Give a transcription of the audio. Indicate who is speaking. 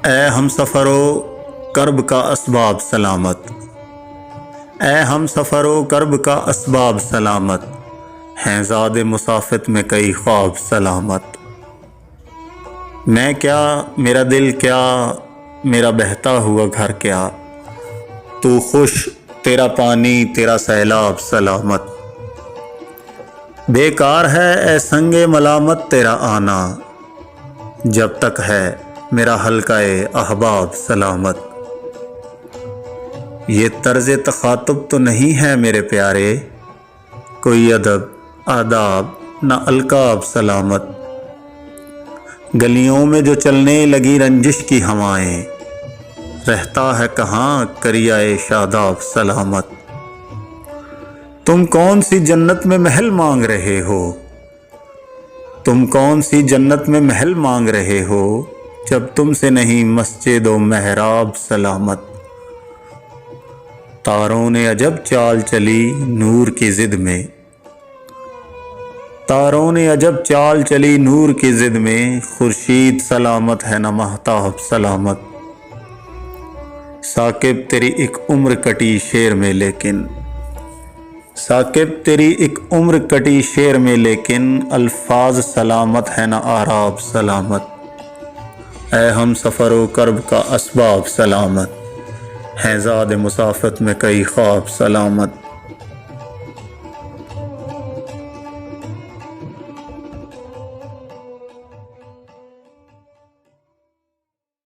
Speaker 1: اے ہم سفرو کرب کا اسباب سلامت، اے ہم سفرو کرب کا اسباب سلامت، ہیں زاد مسافت میں کئی خواب سلامت۔ میں کیا، میرا دل کیا، میرا بہتا ہوا گھر کیا، تو خوش تیرا پانی تیرا سیلاب سلامت۔ بیکار ہے اے سنگ ملامت تیرا آنا، جب تک ہے میرا حلقہ احباب سلامت۔ یہ طرز تخاطب تو نہیں ہے میرے پیارے، کوئی ادب آداب نہ القاب سلامت۔ گلیوں میں جو چلنے لگی رنجش کی ہوائیں، رہتا ہے کہاں کریائے شاداب سلامت۔ تم کون سی جنت میں محل مانگ رہے ہو، تم کون سی جنت میں محل مانگ رہے ہو، جب تم سے نہیں مسجد و محراب سلامت۔ تاروں نے عجب چال چلی نور کی ضد میں، تاروں نے عجب چال چلی نور کی ضد میں، خورشید سلامت ہے نہ مہتاب سلامت۔ ثاقب تیری ایک عمر کٹی شعر میں لیکن، ثاقب تیری ایک عمر کٹی شعر میں لیکن، الفاظ سلامت ہے نہ آراب سلامت۔ اے ہم سفر و کرب کا اسباب سلامت، ہیں زاد مسافت میں کئی خواب سلامت۔